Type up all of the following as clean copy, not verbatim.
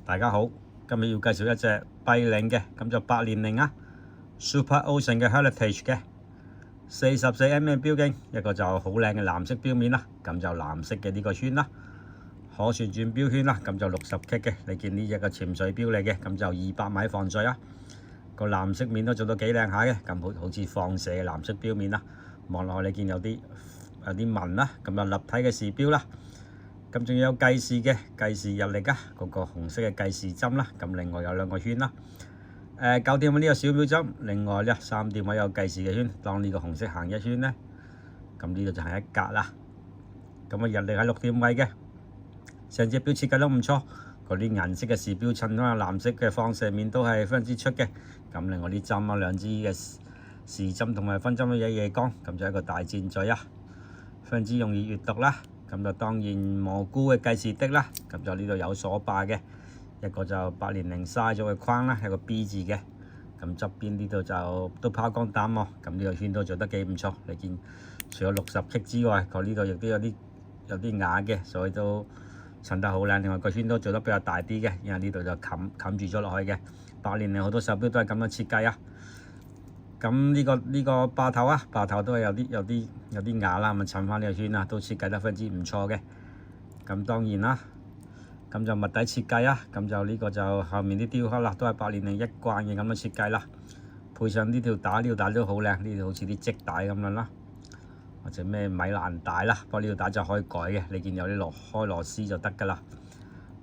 大家好，今日要介紹一隻閉領嘅，咁就8年齡啊 Super Ocean 嘅 Heritage 嘅44mm 標徑，一個就好靚嘅藍色標面啦，咁就藍色嘅呢個圈啦，可旋轉標圈啦，咁就60 K 嘅，你見呢隻個潛水標嚟嘅，咁就200米防水啊，個藍色面都做到幾靚下嘅，咁好似放射嘅藍色標面啦，望落去你見有啲紋啦，咁就立體嘅時標啦。咁仲有計時嘅計時日曆啊，嗰個紅色嘅計時針啦，咁另外有2個圈啦。9點位呢個小秒針，另外咧3點位有計時嘅圈，當呢個紅色行1圈咧，咁呢度就係1格啦。咁啊日曆喺6點位嘅，成隻錶設計都唔錯，嗰啲銀色嘅時標襯啦，藍色嘅放射面都係非常之出嘅。咁另外啲針啊，2支嘅時針同埋分針都有夜光，咁就一個大箭嘴啊，非常之容易閱讀啦。咁就當然蘑菇嘅計時的啦，咁就呢度有鎖把嘅，一個就8年齡嘥咗嘅框啦，一個 B 字嘅，咁側邊呢度就都拋光膽喎，咁呢個圈都做得幾唔錯，你見除咗60 K 之外，佢呢度亦都有啲瓦嘅，所以都襯得好靚。另外個圈都做得比較大啲嘅，因為呢度就冚住咗落去嘅。8年齡好多手錶都係咁樣設計啊。咁呢個把頭啊，把頭都係有啲瓦啦，咁襯翻呢個圈啊，都設計得非常之唔錯嘅。咁當然啦，咁就物底設計啊，咁就呢個就後面啲雕刻啦，都係8年齡一貫嘅咁嘅設計啦。配上呢條帶都好靚，呢條好似啲織帶咁樣啦，或者咩米蘭帶啦，不過呢條帶就可以改嘅，你見有啲開螺絲就得㗎啦，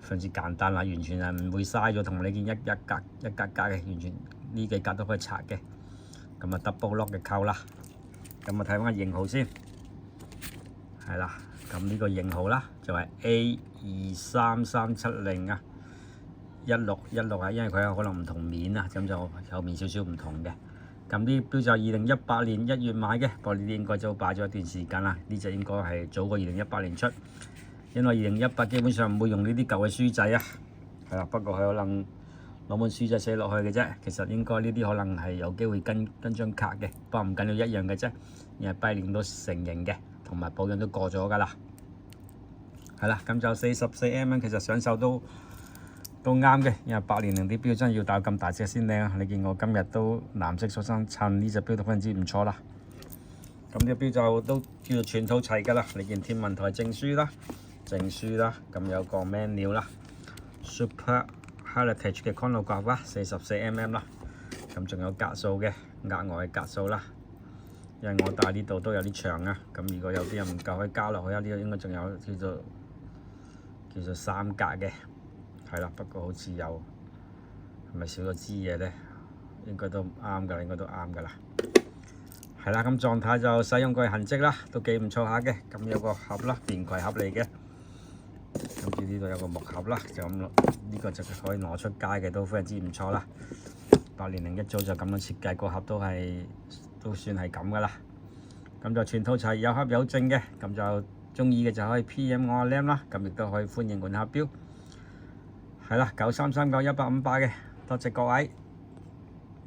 非常之簡單啦，完全係唔會嘥咗，同你見一格嘅，完全呢幾格都可以拆嘅。咁啊 double lock 嘅扣啦，咁啊睇翻個型號先，係啦，咁呢個型號啦就係 A23370啊，1616啊，因為佢有可能唔同面啊，咁就後面少少唔同嘅。咁呢錶就2018年1月買嘅，不過呢啲應該就擺咗一段時間啦，呢隻應該係早過2018年出，因為2018基本上唔會用呢啲舊嘅書仔啊，係啦，不過佢可能攞本書仔寫落去嘅啫，其實應該呢啲可能係有機會跟張卡嘅，不過唔緊要，一樣嘅啫，因為閉鏈都成型嘅，同埋保養都過咗㗎啦。係啦，咁就44mm，其實上手都啱嘅，因為8年齡啲錶真係要戴咁大隻先靚啊！你見我今日都藍色恤衫襯呢隻錶都非常之唔錯啦。咁呢個錶就都叫做全套齊㗎啦，你見天文台證書啦，咁有個 menu 啦 ，Super Heritage 嘅 chronograph 啦，44mm啦，咁仲有格數嘅額外格數啦，因為我戴呢度都有啲長啊，咁如果有啲人唔夠可以加落去啊，呢個應該仲有叫做3格嘅，係啦，不過好似有係咪少咗支嘢咧？應該都啱㗎啦，係啦，咁狀態就使用過嘅痕跡啦，都幾唔錯下嘅，咁有個盒啦，便攜盒嚟嘅。跟住呢度有個木盒啦，就咁咯。呢個就可以攞出街嘅，都非常之唔錯啦。8年齡一早就咁樣設計，個盒都算係咁噶啦。咁就全套齊，有盒有證嘅，咁就中意嘅就可以 PM 我阿 Lam 啦，咁亦都可以歡迎換下錶。係啦，93391858嘅，多謝各位。